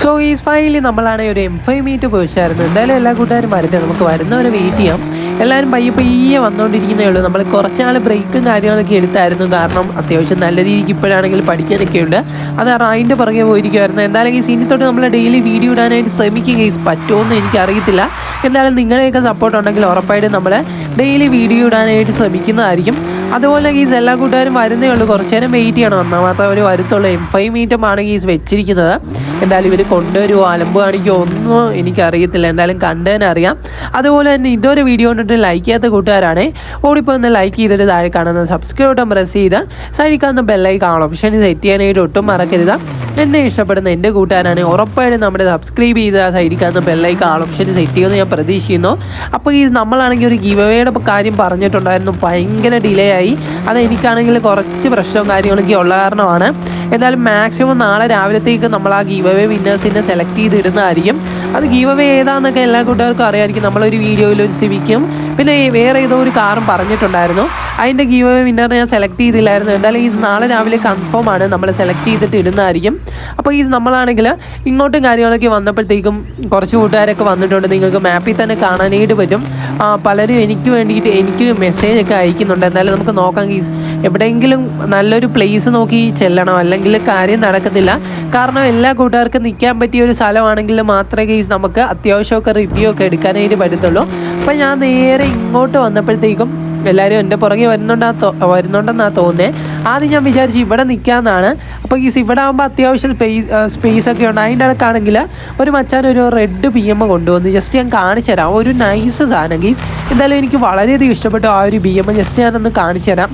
So ഈ finally നമ്മളാണെങ്കിൽ ഒരു M5 മീറ്റ് പോയിച്ചായിരുന്നു. എന്തായാലും എല്ലാ കൂട്ടുകാരും വരട്ടെ, നമുക്ക് വരുന്നവരെ വെയിറ്റ് ചെയ്യാം. എല്ലാവരും പയ്യെ വന്നുകൊണ്ടിരിക്കുന്നേ ഉള്ളൂ. നമ്മൾ കുറച്ചാൾ ബ്രേക്കും കാര്യങ്ങളൊക്കെ എടുത്തായിരുന്നു, കാരണം അത്യാവശ്യം നല്ല രീതിക്ക് ഇപ്പോഴാണെങ്കിൽ പഠിക്കാനൊക്കെ ഉണ്ട്. അത് അതിൻ്റെ പുറകെ പോയിരിക്കുമായിരുന്നു. എന്തായാലും ഈ സീനിൽ തൊട്ട് നമ്മൾ ഡെയിലി വീഡിയോ ഇടാനായിട്ട് ശ്രമിക്കുക. പറ്റുമോയെന്ന് എനിക്കറിയത്തില്ല. എന്തായാലും നിങ്ങളുടെയൊക്കെ സപ്പോർട്ട് ഉണ്ടെങ്കിൽ ഉറപ്പായിട്ടും നമ്മൾ ഡെയിലി വീഡിയോ ഇടാനായിട്ട് ശ്രമിക്കുന്നതായിരിക്കും. അതുപോലെ ഗീസ് എല്ലാ കൂട്ടുകാരും വരുന്നേ ഉള്ളൂ, കുറച്ച് നേരം വെയിറ്റ് ചെയ്യണം, എന്നാൽ മാത്രമേ അവർ വരുത്തുള്ളൂ. M5 മീറ്റുമാണ് ഗീസ് വെച്ചിരിക്കുന്നത്. എന്തായാലും ഇവർ കൊണ്ടുവരുമോ അലമ്പ് കാണിക്കുമോ ഒന്നും എനിക്കറിയത്തില്ല. എന്തായാലും കണ്ടതിന് അറിയാം. അതുപോലെ തന്നെ ഇതൊരു വീഡിയോ കണ്ടിട്ട് ലൈക്ക് ചെയ്യാത്ത കൂട്ടുകാരാണേ, ഓടിപ്പോൾ ഒന്ന് ലൈക്ക് ചെയ്തിട്ട് താഴെ കാണുന്ന സബ്സ്ക്രൈബ് ബട്ടൺ പ്രസ് ചെയ്ത് സൈഡിൽ കാണുന്ന ബെല്ലൈക്കൺ ഓപ്ഷൻ സെറ്റ് ചെയ്യാനായിട്ട് ഒട്ടും മറക്കരുത്. എന്നെ ഇഷ്ടപ്പെടുന്ന എൻ്റെ കൂട്ടുകാരാണ് ഉറപ്പായിട്ടും നമ്മുടെ സബ്സ്ക്രൈബ് ചെയ്ത് ആ സൈഡിൽ കാണുന്ന ബെല്ലൈക്കൺ ഓപ്ഷൻ സെറ്റ് ചെയ്യുമെന്ന് ഞാൻ പ്രതീക്ഷിക്കുന്നു. അപ്പോൾ ഈ നമ്മളാണെങ്കിൽ ഒരു ഗിവ് അവേയുടെ കാര്യം പറഞ്ഞിട്ടുണ്ടായിരുന്നു, ഭയങ്കര ഡിലേ ആയി. അത് എനിക്കാണെങ്കിൽ കുറച്ച് പ്രശ്നവും കാര്യങ്ങളൊക്കെ ഉള്ള കാരണമാണ്. എന്തായാലും മാക്സിമം നാളെ രാവിലത്തേക്ക് നമ്മൾ ആ ഗീവ് അവേ വിന്നേഴ്സിനെ സെലക്ട് ചെയ്തിടുന്നതായിരിക്കും. അത് ഗീവ് അവേ ഏതാണെന്നൊക്കെ എല്ലാ കൂട്ടുകാർക്കും അറിയാമായിരിക്കും. നമ്മളൊരു വീഡിയോയിൽ ഒരു സിവിക്കും പിന്നെ വേറെ ഏതോ ഒരു കാറും പറഞ്ഞിട്ടുണ്ടായിരുന്നു. അതിൻ്റെ ഗീവ് അവേ വിന്നറിനെ ഞാൻ സെലക്ട് ചെയ്തില്ലായിരുന്നു. എന്തായാലും ഈ നാളെ രാവിലെ കൺഫേം ആണ്, നമ്മൾ സെലക്ട് ചെയ്തിട്ട് ഇടുന്നതായിരിക്കും. അപ്പോൾ ഈ നമ്മളാണെങ്കിൽ ഇങ്ങോട്ടും കാര്യങ്ങളൊക്കെ വന്നപ്പോഴത്തേക്കും കുറച്ച് കൂട്ടുകാരൊക്കെ വന്നിട്ടുണ്ട്. നിങ്ങൾക്ക് മാപ്പിൽ തന്നെ കാണാനായിട്ട് പറ്റും. പലരും എനിക്ക് മെസ്സേജൊക്കെ അയക്കുന്നുണ്ട്. എന്തായാലും നമുക്ക് നോക്കാം ഗീസ്, എവിടെയെങ്കിലും നല്ലൊരു പ്ലേസ് നോക്കി ചെല്ലണം, അല്ലെങ്കിൽ കാര്യം നടക്കത്തില്ല. കാരണം എല്ലാ കൂട്ടുകാർക്കും നിൽക്കാൻ പറ്റിയ ഒരു സ്ഥലമാണെങ്കിൽ മാത്രമേ ഗീസ് നമുക്ക് അത്യാവശ്യമൊക്കെ റിവ്യൂ ഒക്കെ എടുക്കാനായിട്ട് പറ്റത്തുള്ളൂ. അപ്പോൾ ഞാൻ നേരെ ഇങ്ങോട്ട് വന്നപ്പോഴത്തേക്കും എല്ലാവരും എൻ്റെ പുറകെ വരുന്നുണ്ടെന്നാണ് തോന്നുന്നത്. ആദ്യം ഞാൻ വിചാരിച്ചു ഇവിടെ നിൽക്കാമെന്നാണ്. അപ്പോൾ ഗീസ് ഇവിടെ ആകുമ്പോൾ അത്യാവശ്യം സ്പേസ് ഒക്കെ ഉണ്ട്. അതിൻ്റെ ഇടക്കാണെങ്കിൽ ഒരു മച്ചാൻ ഒരു റെഡ് BM കൊണ്ടുവന്ന് ജസ്റ്റ് ഞാൻ കാണിച്ചു തരാം. ഒരു നൈസ് സാധനം ഗീസ്. എന്തായാലും എനിക്ക് വളരെയധികം ഇഷ്ടപ്പെട്ടു ആ ഒരു BM. ജസ്റ്റ് ഞാനൊന്ന് കാണിച്ചു തരാം.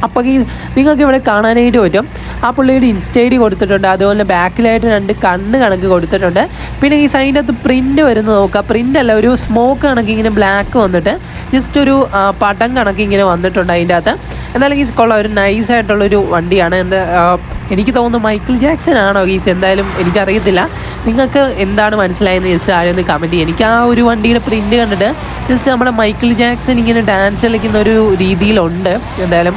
അപ്പോൾ ഈ നിങ്ങൾക്ക് ഇവിടെ കാണാനായിട്ട് പറ്റും. ആ പുള്ളിയുടെ ഇൻസ്റ്റൈഡി കൊടുത്തിട്ടുണ്ട്. അതുപോലെ ബാക്കിലായിട്ട് 2 കണ്ണ് കണക്ക് കൊടുത്തിട്ടുണ്ട്. പിന്നെ ഈ സൈഡിനകത്ത് പ്രിൻ്റ് വരുന്നത് നോക്കുക. പ്രിൻ്റ് അല്ല, ഒരു സ്മോക്ക് കണക്ക് ഇങ്ങനെ ബ്ലാക്ക് വന്നിട്ട് ജസ്റ്റ് ഒരു പടം കണക്ക് ഇങ്ങനെ വന്നിട്ടുണ്ട് അതിൻ്റെ അകത്ത്. എന്തായാലും ഈ കൊള്ളാം, ഒരു നൈസായിട്ടുള്ളൊരു വണ്ടിയാണ്. എനിക്ക് തോന്നുന്നു മൈക്കിൾ ജാക്സൺ ആണോ ഗീസ്, എന്തായാലും എനിക്കറിയത്തില്ല. നിങ്ങൾക്ക് എന്താണ് മനസ്സിലായെന്ന് ജസ്റ്റ് ആരെയൊന്ന് കമൻറ്റ് ചെയ്യുക. എനിക്ക് ആ ഒരു വണ്ടിയുടെ പ്രിൻ്റ് കണ്ടിട്ട് ജസ്റ്റ് നമ്മുടെ മൈക്കിൾ ജാക്സൺ ഇങ്ങനെ ഡാൻസ് കളിക്കുന്ന ഒരു രീതിയിലുണ്ട്. എന്തായാലും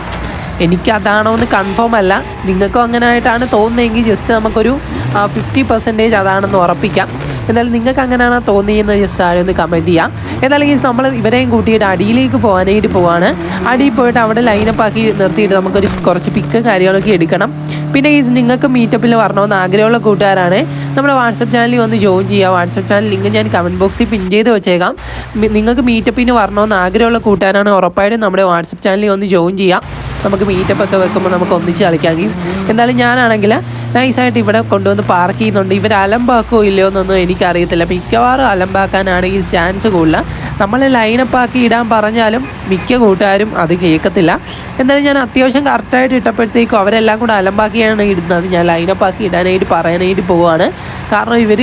എനിക്കതാണോ എന്ന് കൺഫേം അല്ല. നിങ്ങൾക്കും അങ്ങനെ ആയിട്ടാണ് തോന്നുന്നതെങ്കിൽ ജസ്റ്റ് നമുക്കൊരു 50% അതാണെന്ന് ഉറപ്പിക്കാം. എന്തായാലും നിങ്ങൾക്ക് അങ്ങനെയാണോ തോന്നിയെന്ന് ജസ്റ്റ് ആരെയൊന്ന് കമൻറ്റ് ചെയ്യാം. എന്തായാലും ഈ നമ്മൾ ഇവരെയും കൂട്ടിയിട്ട് അടിയിലേക്ക് പോകാനായിട്ട് പോവാണ്. അടിയിൽ പോയിട്ട് അവിടെ ലൈനപ്പ് ആക്കി നിർത്തിയിട്ട് നമുക്കൊരു കുറച്ച് പിക്ക് കാര്യങ്ങളൊക്കെ എടുക്കണം. പിന്നെ ഈ നിങ്ങൾക്ക് മീറ്റപ്പിൽ വരണമെന്ന് ആഗ്രഹമുള്ള കൂട്ടുകാരാണ് നമ്മുടെ വാട്സപ്പ് ചാനലിൽ വന്ന് ജോയിൻ ചെയ്യുക. വാട്സപ്പ് ചാനൽ ലിങ്ക് ഞാൻ കമൻറ്റ് ബോക്സിൽ പിൻ ചെയ്ത് വെച്ചേക്കാം. നിങ്ങൾക്ക് മീറ്റപ്പിന് വരണമെന്ന് ആഗ്രഹമുള്ള കൂട്ടുകാരാണ് ഉറപ്പായിട്ടും നമ്മുടെ വാട്സപ്പ് ചാനലിൽ വന്ന് ജോയിൻ ചെയ്യാം. നമുക്ക് മീറ്റപ്പൊക്കെ വെക്കുമ്പോൾ നമുക്ക് ഒന്നിച്ച് കളിക്കാം ഗീസ്. എന്തായാലും ഞാനാണെങ്കിൽ നൈസായിട്ട് ഇവിടെ കൊണ്ടുവന്ന് പാർക്ക് ചെയ്യുന്നുണ്ട്. ഇവർ അലമ്പാക്കോ ഇല്ലയോ എന്നൊന്നും എനിക്കറിയത്തില്ല. മിക്കവാറും അലമ്പാക്കാനാണ് ഈ ചാൻസ് കൂടുതൽ. നമ്മൾ ലൈനപ്പാക്കി ഇടാൻ പറഞ്ഞാലും മിക്ക കൂട്ടുകാരും അത് കേൾക്കത്തില്ല. എന്തായാലും ഞാൻ അത്യാവശ്യം കറക്റ്റായിട്ട് ഇട്ടപ്പോഴത്തേക്കും അവരെല്ലാം കൂടെ അലമ്പാക്കിയാണ് ഇടുന്നത്. ഞാൻ ലൈനപ്പാക്കി ഇടാനായിട്ട് പറയാനായിട്ട് പോവുകയാണ്. കാരണം ഇവർ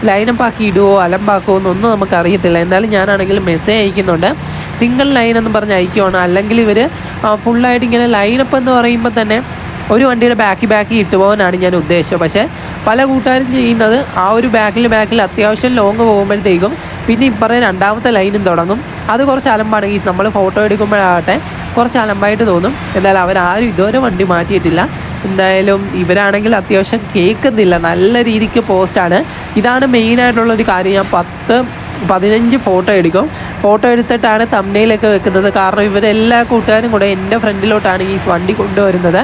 ലൈനപ്പാക്കി ഇടുമോ അലമ്പാക്കുമോ എന്നൊന്നും നമുക്കറിയത്തില്ല. എന്തായാലും ഞാനാണെങ്കിൽ മെസ്സേജ് അയക്കുന്നുണ്ട്, സിംഗിൾ ലൈൻ എന്ന് പറഞ്ഞ് അയക്കുവാണ്. അല്ലെങ്കിൽ ഇവർ ഫുള്ളായിട്ട് ഇങ്ങനെ ലൈനപ്പ് എന്ന് പറയുമ്പോൾ തന്നെ ഒരു വണ്ടിയുടെ ബാക്കി ഇട്ട് പോകാനാണ് ഞാൻ ഉദ്ദേശിച്ചത്. പക്ഷേ പല കൂട്ടുകാരും ചെയ്യുന്നത് ആ ഒരു ബാക്കിൽ അത്യാവശ്യം ലോങ് പോകുമ്പോഴത്തേക്കും പിന്നെ ഇപ്പറയും രണ്ടാമത്തെ ലൈനും തുടങ്ങും. അത് കുറച്ച് അലമ്പാണ് ഗീസ്. നമ്മൾ ഫോട്ടോ എടുക്കുമ്പോഴാകട്ടെ കുറച്ച് അലമ്പായിട്ട് തോന്നും. എന്തായാലും അവരാരും ഇതുവരെ വണ്ടി മാറ്റിയിട്ടില്ല. എന്തായാലും ഇവരാണെങ്കിൽ അത്യാവശ്യം കേൾക്കുന്നില്ല, നല്ല രീതിക്ക് പോസ്റ്റാണ്. ഇതാണ് മെയിനായിട്ടുള്ളൊരു കാര്യം. ഞാൻ 10-15 ഫോട്ടോ എടുക്കും. ഫോട്ടോ എടുത്തിട്ടാണ് തംബ്നെയിലൊക്കെ വെക്കുന്നത്. കാരണം ഇവരെല്ലാ കൂട്ടുകാരും കൂടെ എൻ്റെ ഫ്രണ്ടിലോട്ടാണ് ഈ വണ്ടി കൊണ്ടുവരുന്നത്.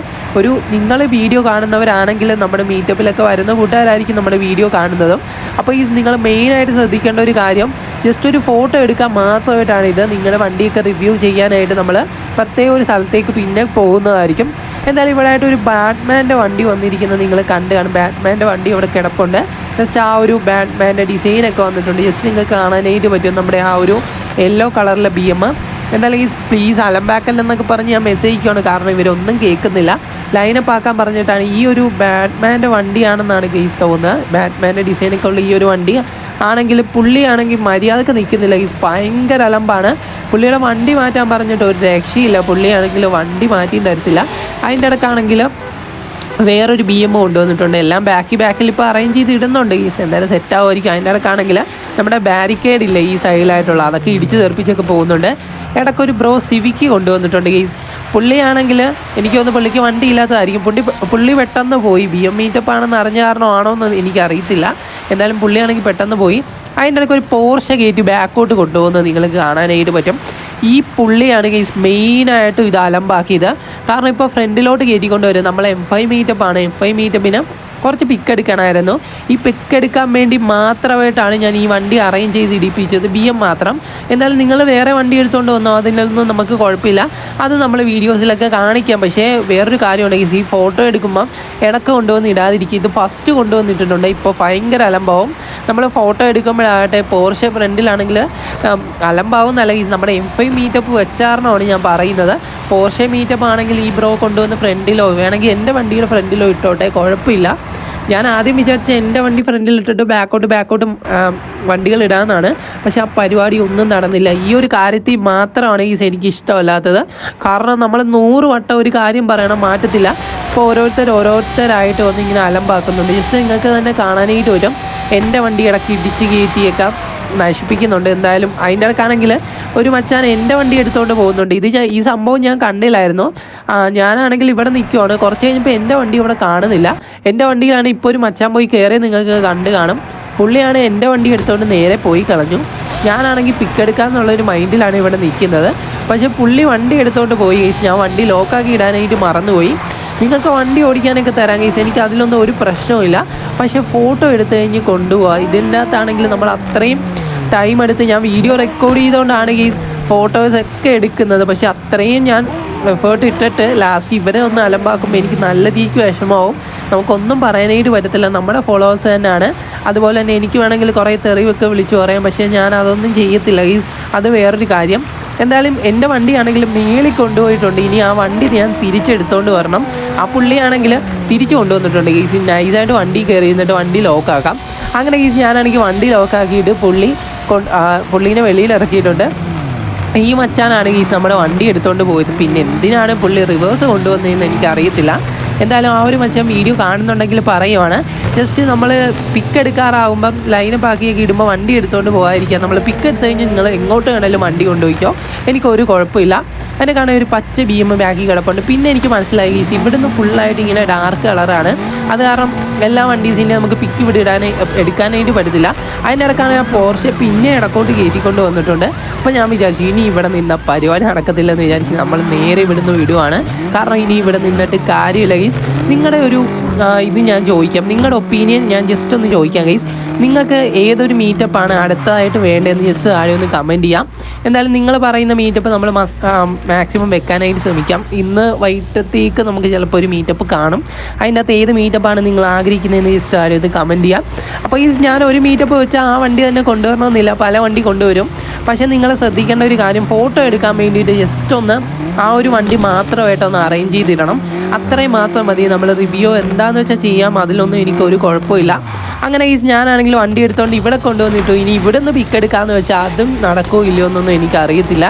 നിങ്ങൾ വീഡിയോ കാണുന്നവരാണെങ്കിൽ നമ്മുടെ മീറ്റപ്പിലൊക്കെ വരുന്ന കൂട്ടുകാരായിരിക്കും നമ്മുടെ വീഡിയോ കാണുന്നതും. അപ്പോൾ നിങ്ങൾ മെയിനായിട്ട് ശ്രദ്ധിക്കേണ്ട ഒരു കാര്യം, ജസ്റ്റ് ഒരു ഫോട്ടോ എടുക്കാൻ മാത്രമായിട്ടാണ് ഇത്. നിങ്ങളുടെ വണ്ടിയൊക്കെ റിവ്യൂ ചെയ്യാനായിട്ട് നമ്മൾ പ്രത്യേക ഒരു സ്ഥലത്തേക്ക് പിന്നെ പോകുന്നതായിരിക്കും. എന്തായാലും ഇവിടെ ആയിട്ട് ഒരു ബാറ്റ്മാൻ്റെ വണ്ടി വന്നിരിക്കുന്നത് നിങ്ങൾ കണ്ടു കാണും. ബാറ്റ്മാൻ്റെ വണ്ടി ഇവിടെ കിടപ്പുണ്ട്. ജസ്റ്റ് ആ ഒരു ബാറ്റ്മാൻ്റെ ഡിസൈനൊക്കെ വന്നിട്ടുണ്ട്. ജസ്റ്റ് നിങ്ങൾക്ക് കാണാനായിട്ട് പറ്റും നമ്മുടെ ആ ഒരു യെല്ലോ കളറിലെ BM. എന്തായാലും ഈ പ്ലീസ് അലമ്പാക്കല്ലെന്നൊക്കെ പറഞ്ഞ് ഞാൻ മെസ്സേജ് ചെയ്യുകയാണ്. കാരണം ഇവരൊന്നും കേൾക്കുന്നില്ല. ലൈനപ്പ് ആക്കാൻ പറഞ്ഞിട്ടാണ്. ഈ ഒരു ബാറ്റ്മാൻ്റെ വണ്ടിയാണെന്നാണ് ഗെയ്സ് തോന്നുന്നത്. ബാറ്റ്മാൻ്റെ ഡിസൈനൊക്കെ ഉള്ള ഈ ഒരു വണ്ടി ആണെങ്കിൽ പുള്ളിയാണെങ്കിൽ മര്യാദക്ക് നിൽക്കുന്നില്ല ഗെയ്സ്. ഭയങ്കര അലമ്പാണ്. പുള്ളിയുടെ വണ്ടി മാറ്റാൻ പറഞ്ഞിട്ട് ഒരു രക്ഷയില്ല. പുള്ളിയാണെങ്കിൽ വണ്ടി മാറ്റിയും തരത്തില്ല. അതിൻ്റെ ഇടയ്ക്കാണെങ്കിൽ വേറൊരു BM കൊണ്ടുവന്നിട്ടുണ്ട്. എല്ലാം ബാക്കിൽ ഇപ്പോൾ അറേഞ്ച് ചെയ്ത് ഇടുന്നുണ്ട് ഗീസ്. എന്തായാലും സെറ്റ് ആവുമായിരിക്കും. അതിൻ്റെ ഇടക്കാണെങ്കിൽ നമ്മുടെ ബാരിക്കേഡ് ഇല്ല ഈ സൈഡിലായിട്ടുള്ള, അതൊക്കെ ഇടിച്ച് തെറിപ്പിച്ചൊക്കെ പോകുന്നുണ്ട്. ഇടയ്ക്കൊരു ബ്രോ സിവിക്ക് കൊണ്ടുവന്നിട്ടുണ്ട് ഗീസ്. പുള്ളിയാണെങ്കിൽ എനിക്ക് തോന്നുന്നു പുള്ളിക്ക് വണ്ടി ഇല്ലാത്തതായിരിക്കും. പുള്ളി പെട്ടെന്ന് പോയി. BM മീറ്റപ്പ് ആണെന്ന് അറിഞ്ഞ കാരണമാണോ എന്ന് എനിക്കറിയത്തില്ല. എന്തായാലും പുള്ളിയാണെങ്കിൽ പെട്ടെന്ന് പോയി. അതിൻ്റെ ഇടയ്ക്ക് ഒരു പോർഷെ കയറ്റി ബാക്കോട്ട് കൊണ്ടുപോകുന്നത് നിങ്ങൾക്ക് കാണാനായിട്ട് പറ്റും. ഈ പുള്ളിയാണ് ഗൈസ് മെയിനായിട്ടും ഇത് അലമ്പാക്കിയത്. കാരണം ഇപ്പോൾ ഫ്രണ്ടിലോട്ട് കയറ്റിക്കൊണ്ട് വരും. നമ്മൾ M5 മീറ്റപ്പാണ്. M5 മീറ്റപ്പിന് കുറച്ച് പിക്ക് എടുക്കണമായിരുന്നു. ഈ പിക്ക് എടുക്കാൻ വേണ്ടി മാത്രമായിട്ടാണ് ഞാൻ ഈ വണ്ടി അറേഞ്ച് ചെയ്ത് ഇടിപ്പിച്ചത്, BM മാത്രം. എന്നാലും നിങ്ങൾ വേറെ വണ്ടി എടുത്തുകൊണ്ട് വന്നോ, അതിനൊന്നും നമുക്ക് കുഴപ്പമില്ല. അത് നമ്മൾ വീഡിയോസിലൊക്കെ കാണിക്കാം. പക്ഷേ വേറൊരു കാര്യമുണ്ടെങ്കിൽ ഈ ഫോട്ടോ എടുക്കുമ്പം ഇടയ്ക്ക് കൊണ്ടുവന്ന് ഇടാതിരിക്കും. ഇത് ഫസ്റ്റ് കൊണ്ടുവന്നിട്ടുണ്ട്. ഇപ്പോൾ ഭയങ്കര അലമ്പാവും. നമ്മൾ ഫോട്ടോ എടുക്കുമ്പോഴാകട്ടെ പോർഷെ ഫ്രണ്ടിലാണെങ്കിൽ അലമ്പാവും നല്ല നമ്മുടെ M5 മീറ്റപ്പ് വെച്ചാറിനാണ് ഞാൻ പറയുന്നത്. പോർഷെ മീറ്റപ്പ് ആണെങ്കിൽ ഈ ബ്രോ കൊണ്ടുവന്ന് ഫ്രണ്ടിലോ വേണമെങ്കിൽ എൻ്റെ വണ്ടിയുടെ ഫ്രണ്ടിലോ ഇട്ടോട്ടെ, കുഴപ്പമില്ല. ഞാൻ ആദ്യം വിചാരിച്ച എൻ്റെ വണ്ടി ഫ്രണ്ടിൽ ഇട്ടിട്ട് ബാക്കോട്ടും വണ്ടികൾ ഇടാമെന്നാണ്. പക്ഷെ ആ പരിപാടി ഒന്നും നടന്നില്ല. ഈ ഒരു കാര്യത്തിൽ മാത്രമാണ് ഈ എനിക്ക് ഇഷ്ടമല്ലാത്തത്. കാരണം നമ്മൾ 100 വട്ടം ഒരു കാര്യം പറയണം, മാറ്റത്തില്ല. ഇപ്പോൾ ഓരോരുത്തരായിട്ട് വന്നിങ്ങനെ അലമ്പാക്കുന്നുണ്ട്. ജസ്റ്റ് നിങ്ങൾക്ക് തന്നെ കാണാനായിട്ട് വരും. എൻ്റെ വണ്ടി ഇടയ്ക്ക് ഇടിച്ച് കയറ്റിയൊക്കെ നശിപ്പിക്കുന്നുണ്ട്. എന്തായാലും അതിൻ്റെ ഇടയ്ക്കാണെങ്കിൽ ഒരു മച്ചാൻ എൻ്റെ വണ്ടി എടുത്തുകൊണ്ട് പോകുന്നുണ്ട്. ഈ സംഭവം ഞാൻ കണ്ടില്ലായിരുന്നു. ഞാനാണെങ്കിൽ ഇവിടെ നിൽക്കുവാണ്. കുറച്ച് കഴിഞ്ഞപ്പോൾ എൻ്റെ വണ്ടി ഇവിടെ കാണുന്നില്ല. എൻ്റെ വണ്ടിയിലാണ് ഇപ്പോൾ ഒരു മച്ചാൻ പോയി കയറി, നിങ്ങൾക്ക് കണ്ട് കാണും. പുള്ളിയാണ് എൻ്റെ വണ്ടി എടുത്തുകൊണ്ട് നേരെ പോയി കളഞ്ഞു. ഞാനാണെങ്കിൽ പിക്ക് എടുക്കാമെന്നുള്ളൊരു മൈൻഡിലാണ് ഇവിടെ നിൽക്കുന്നത്. പക്ഷേ പുള്ളി വണ്ടി എടുത്തുകൊണ്ട് പോയി ഗൈസ്. ഞാൻ വണ്ടി ലോക്കാക്കി ഇടാനായിട്ട് മറന്നുപോയി. നിങ്ങൾക്ക് വണ്ടി ഓടിക്കാനൊക്കെ തരാം ഗൈസ്, എനിക്ക് അതിലൊന്നും ഒരു പ്രശ്നവുമില്ല. പക്ഷേ ഫോട്ടോ എടുത്തു കഴിഞ്ഞ് കൊണ്ടുപോകുക, ഇതിൻ്റെ അകത്താണെങ്കിൽ നമ്മൾ അത്രയും ടൈം എടുത്ത് ഞാൻ വീഡിയോ റെക്കോർഡ് ചെയ്തുകൊണ്ടാണ് ഈ ഫോട്ടോസൊക്കെ എടുക്കുന്നത്. പക്ഷെ അത്രയും ഞാൻ എഫേർട്ട് ഇട്ടിട്ട് ലാസ്റ്റ് ഇവരെ ഒന്ന് അലമ്പാക്കുമ്പോൾ എനിക്ക് നല്ല രീതിക്ക് വിഷമമാവും. നമുക്കൊന്നും പറയാനായിട്ട് പറ്റത്തില്ല. നമ്മുടെ ഫോളോവേഴ്സ് തന്നെയാണ്. അതുപോലെ തന്നെ എനിക്ക് വേണമെങ്കിൽ കുറേ തെറിവൊക്കെ വിളിച്ച് പറയാം. പക്ഷേ ഞാൻ അതൊന്നും ചെയ്യത്തില്ല. അത് വേറൊരു കാര്യം. എന്തായാലും എൻ്റെ വണ്ടിയാണെങ്കിൽ മേളിൽ കൊണ്ടുപോയിട്ടുണ്ട്. ഇനി ആ വണ്ടി ഞാൻ തിരിച്ചെടുത്തോണ്ട് വരണം. ആ പുള്ളിയാണെങ്കിൽ തിരിച്ചു കൊണ്ടുവന്നിട്ടുണ്ട്. ഗീസ് നൈസായിട്ട് വണ്ടി കയറി എന്നിട്ട് വണ്ടി ലോക്കാക്കാം. അങ്ങനെ ഗീസ് ഞാനാണെങ്കിൽ വണ്ടി ലോക്കാക്കിയിട്ട് പുള്ളീനെ വെളിയിൽ ഇറക്കിയിട്ടുണ്ട്. ഈ മച്ചാനാണ് ഗീസ് നമ്മുടെ വണ്ടി എടുത്തുകൊണ്ട് പോയത്. പിന്നെ എന്തിനാണ് പുള്ളി റിവേഴ്സ് കൊണ്ടുവന്നതെന്ന് എനിക്കറിയത്തില്ല. എന്തായാലും ആ ഒരു മച്ചാൻ വീഡിയോ കാണുന്നുണ്ടെങ്കിൽ പറയുവാണ്. ജസ്റ്റ് നമ്മൾ പിക്ക് എടുക്കാറാവുമ്പം ലൈനപ്പ് ആക്കിയൊക്കെ ഇടുമ്പോൾ വണ്ടി എടുത്തുകൊണ്ട് പോകാതിരിക്കുക. നമ്മൾ പിക്ക് എടുത്തു കഴിഞ്ഞാൽ നിങ്ങൾ എങ്ങോട്ട് വേണമെങ്കിലും വണ്ടി കൊണ്ടുപോയിക്കോ, എനിക്കൊരു കുഴപ്പമില്ല. അതിനെ കാണാൻ ഒരു പച്ച BM ബാക്കി കിടപ്പുണ്ട്. പിന്നെ എനിക്ക് മനസ്സിലായി ഗീസ് ഇവിടുന്ന് ഫുള്ളായിട്ട് ഇങ്ങനെ ഡാർക്ക് കളറാണ്. അത് കാരണം എല്ലാ വണ്ടീസിൻ്റെ നമുക്ക് പിക്ക് ഇവിടെ എടുക്കാനായിട്ട് പറ്റത്തില്ല. അതിൻ്റെ ഇടക്കാണ് ആ പോർഷെ പിന്നെ ഇടക്കോട്ട് കയറ്റിക്കൊണ്ട് വന്നിട്ടുണ്ട്. അപ്പോൾ ഞാൻ വിചാരിച്ചു ഇനി ഇവിടെ നിന്ന പരിപാടി നടക്കത്തില്ലെന്ന് വിചാരിച്ച് നമ്മൾ നേരെ ഇവിടുന്ന് വിടുവാണ്. കാരണം ഇനി ഇവിടെ നിന്നിട്ട് കാര്യമില്ല ഗീസ്. നിങ്ങളുടെ ഒരു ഇത് ഞാൻ ചോദിക്കാം, നിങ്ങളുടെ ഒപ്പീനിയൻ ഞാൻ ജസ്റ്റ് ഒന്ന് ചോദിക്കാം ഗൈസ്. നിങ്ങൾക്ക് ഏതൊരു മീറ്റപ്പാണ് അടുത്തതായിട്ട് വേണ്ടതെന്ന് ജസ്റ്റ് താഴെ ഒന്ന് കമൻറ്റ് ചെയ്യാം. എന്തായാലും നിങ്ങൾ പറയുന്ന മീറ്റപ്പ് നമ്മൾ മാക്സിമം വെക്കാനായിട്ട് ശ്രമിക്കാം. ഇന്ന് വൈകിട്ടത്തേക്ക് നമുക്ക് ചിലപ്പോൾ ഒരു മീറ്റപ്പ് കാണും. അതിൻ്റെ അകത്ത് ഏത് മീറ്റപ്പാണ് നിങ്ങൾ ആഗ്രഹിക്കുന്നതെന്ന് ജസ്റ്റ് താഴെ ഒന്ന് കമൻറ്റ് ചെയ്യാം. അപ്പോൾ ഈ ഞാൻ ഒരു മീറ്റപ്പ് വെച്ചാൽ ആ വണ്ടി തന്നെ കൊണ്ടുവരണമെന്നില്ല, പല വണ്ടി കൊണ്ടുവരും. പക്ഷേ നിങ്ങൾ ശ്രദ്ധിക്കേണ്ട ഒരു കാര്യം, ഫോട്ടോ എടുക്കാൻ വേണ്ടിയിട്ട് ജസ്റ്റ് ഒന്ന് ആ ഒരു വണ്ടി മാത്രമായിട്ടൊന്ന് അറേഞ്ച് ചെയ്തിടണം. അത്രയും മാത്രം മതി. നമ്മൾ റിവ്യൂ എന്താണെന്ന് വെച്ചാൽ ചെയ്യാം, അതിലൊന്നും എനിക്കൊരു കുഴപ്പമില്ല. അങ്ങനെ ഈ ഞാനാണെങ്കിൽ വണ്ടി എടുത്തുകൊണ്ട് ഇവിടെ കൊണ്ടുവന്നിട്ടു. ഇനി ഇവിടെ നിന്ന് പിക്ക് എടുക്കാമെന്ന് വെച്ചാൽ അതും നടക്കുമോ ഇല്ലയോ എന്നൊന്നും എനിക്കറിയത്തില്ല.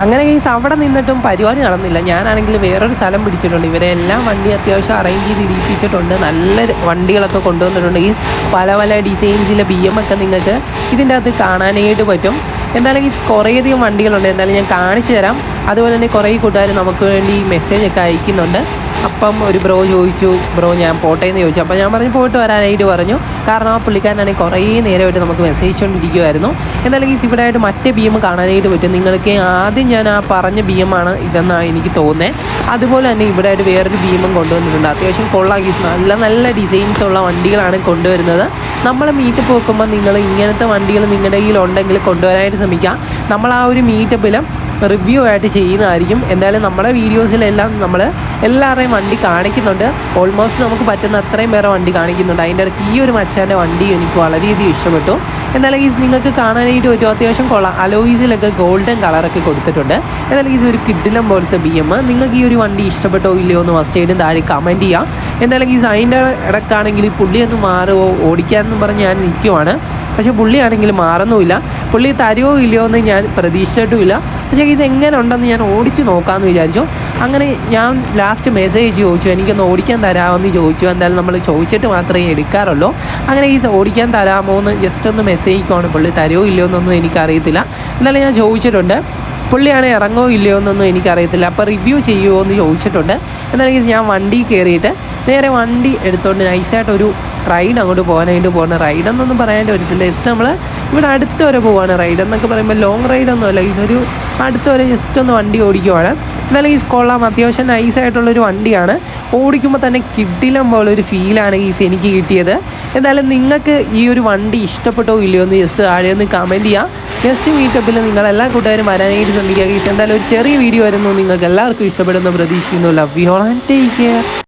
അങ്ങനെ ഈ അവിടെ നിന്നിട്ടും പരിപാടി നടന്നില്ല. ഞാനാണെങ്കിൽ വേറൊരു സ്ഥലം പിടിച്ചിട്ടുണ്ട്. ഇവരെ എല്ലാം വണ്ടി അത്യാവശ്യം അറേഞ്ച് ചെയ്ത് ഇടിപ്പിച്ചിട്ടുണ്ട്. നല്ല വണ്ടികളൊക്കെ കൊണ്ടുവന്നിട്ടുണ്ട്. ഈ പല ഡിസൈൻസിലെ BM ഒക്കെ നിങ്ങൾക്ക് ഇതിൻ്റെ അകത്ത് കാണാനായിട്ട് പറ്റും. എന്തായാലും ഈ കുറേയധികം വണ്ടികളുണ്ട്. എന്തായാലും ഞാൻ കാണിച്ചു തരാം. അതുപോലെ തന്നെ കുറേ കൂട്ടുകാർ നമുക്ക് വേണ്ടി മെസ്സേജൊക്കെ അയക്കുന്നുണ്ട്. അപ്പം ഒരു ബ്രോ ചോദിച്ചു, ബ്രോ ഞാൻ പോട്ടെ എന്ന് ചോദിച്ചു. അപ്പോൾ ഞാൻ പറഞ്ഞു പോയിട്ട് വരാനായിട്ട് പറഞ്ഞു. കാരണം ആ പുള്ളിക്കാരനാണെങ്കിൽ കുറേ നേരമായിട്ട് നമുക്ക് മെസ്സേജ് കൊണ്ടിരിക്കുമായിരുന്നു. എന്തായാലും ഈ ഇവിടെ മറ്റേ BM കാണാനായിട്ട് പറ്റും. നിങ്ങൾക്ക് ആദ്യം ഞാൻ ആ പറഞ്ഞ BM ആണ് ഇതെന്നാണ് എനിക്ക് തോന്നുന്നത്. അതുപോലെ തന്നെ ഇവിടെ ആയിട്ട് വേറൊരു BM കൊണ്ടുവന്നിട്ടുണ്ട്. അത്യാവശ്യം കൊള്ളാക്കി നല്ല ഡിസൈൻസ് ഉള്ള വണ്ടികളാണ് കൊണ്ടുവരുന്നത്. നമ്മൾ മീറ്റപ്പ് വെക്കുമ്പോൾ നിങ്ങൾ ഇങ്ങനത്തെ വണ്ടികൾ നിങ്ങളുടെ കയ്യിലുണ്ടെങ്കിൽ കൊണ്ടുവരാനായിട്ട് ശ്രമിക്കാം. നമ്മൾ ആ ഒരു മീറ്റപ്പിൽ റിവ്യൂ ആയിട്ട് ചെയ്യുന്നതായിരിക്കും. എന്തായാലും നമ്മുടെ വീഡിയോസിലെല്ലാം നമ്മൾ എല്ലാവരുടെയും വണ്ടി കാണിക്കുന്നുണ്ട്. ഓൾമോസ്റ്റ് നമുക്ക് പറ്റുന്ന അത്രയും പേരെ വണ്ടി കാണിക്കുന്നുണ്ട്. അതിൻ്റെ ഇടയ്ക്ക് ഈ ഒരു മച്ചാൻ്റെ വണ്ടി എനിക്ക് വളരെയധികം ഇഷ്ടപ്പെട്ടു. എന്തായാലും ഈ നിങ്ങൾക്ക് കാണാനായിട്ട് പറ്റും. അത്യാവശ്യം കൊള്ളാം. അലോയ്സിലൊക്കെ ഗോൾഡൻ കളറൊക്കെ കൊടുത്തിട്ടുണ്ട്. എന്തായാലും ഈ ഒരു കിഡിലം പോലത്തെ BM. നിങ്ങൾക്ക് ഈ ഒരു വണ്ടി ഇഷ്ടപ്പെട്ടോ ഇല്ലയോ എന്ന് ഫസ്റ്റ് ആയിട്ടും താഴെ കമൻറ്റ് ചെയ്യാം. എന്തായാലും ഈ അതിൻ്റെ ഇടയ്ക്കാണെങ്കിൽ പുള്ളിയൊന്ന് മാറുമോ ഓടിക്കാമെന്ന് പറഞ്ഞ് ഞാൻ നിൽക്കുവാണ്. പക്ഷേ പുള്ളിയാണെങ്കിൽ മാറുന്നുമില്ല. പുള്ളി തരുമോ ഇല്ലയോ എന്ന് ഞാൻ പ്രതീക്ഷിച്ചിട്ടുമില്ല. പക്ഷേ ഇത് എങ്ങനെ ഉണ്ടെന്ന് ഞാൻ ഓടിച്ച് നോക്കാമെന്ന് വിചാരിച്ചു. അങ്ങനെ ഞാൻ ലാസ്റ്റ് മെസ്സേജ് ചോദിച്ചു, എനിക്കൊന്ന് ഓടിക്കാൻ തരാമെന്ന് ചോദിച്ചു. എന്തായാലും നമ്മൾ ചോദിച്ചിട്ട് മാത്രമേ എടുക്കാറുള്ളൂ. അങ്ങനെ ഈ ഓടിക്കാൻ തരാമോ എന്ന് ജസ്റ്റ് ഒന്ന് മെസ്സേജിക്കുവാണ്. പുള്ളി തരുമോ ഇല്ലയോ എന്നൊന്നും എനിക്കറിയത്തില്ല. എന്നാലും ഞാൻ ചോദിച്ചിട്ടുണ്ട്. പുള്ളിയാണെങ്കിൽ ഇറങ്ങോ ഇല്ലയോ എന്നൊന്നും എനിക്കറിയത്തില്ല. അപ്പോൾ റിവ്യൂ ചെയ്യുമോ എന്ന് ചോദിച്ചിട്ടുണ്ട്. എന്നാലും ഞാൻ വണ്ടി കയറിയിട്ട് നേരെ വണ്ടി എടുത്തുകൊണ്ട് നൈസായിട്ടൊരു റൈഡ് അങ്ങോട്ട് പോകാനായിട്ട് പോകുന്ന റൈഡെന്നൊന്നും പറയാനായിട്ട് പറ്റത്തില്ല. ജസ്റ്റ് നമ്മൾ ഇവിടെ അടുത്ത് വരെ പോവാണ്. റൈഡ് എന്നൊക്കെ പറയുമ്പോൾ ലോങ് റൈഡൊന്നും അല്ല, ഒരു അടുത്ത് വരെ ജസ്റ്റ് ഒന്ന് വണ്ടി ഓടിക്കുവാണ്. എന്നാലും കൊള്ളാം, അത്യാവശ്യം നൈസായിട്ടുള്ളൊരു വണ്ടിയാണ്. ഓടിക്കുമ്പോൾ തന്നെ കിടിലം പോലൊരു ഫീലാണ് എനിക്ക് കിട്ടിയത്. എന്തായാലും നിങ്ങൾക്ക് ഈ ഒരു വണ്ടി ഇഷ്ടപ്പെട്ടോ ഇല്ലയോ എന്ന് ജസ്റ്റ് താഴെ ഒന്ന് കമൻറ്റ് ചെയ്യുക. നെക്സ്റ്റ് മീറ്റപ്പിൽ നിങ്ങളെല്ലാ കൂട്ടുകാരും വരാനായിട്ട് ശ്രമിക്കുക. എന്തായാലും ഒരു ചെറിയ വീഡിയോ വരുന്നു, നിങ്ങൾക്ക് എല്ലാവർക്കും ഇഷ്ടപ്പെടുന്നു പ്രതീക്ഷിക്കുന്നു. Love you all and take care.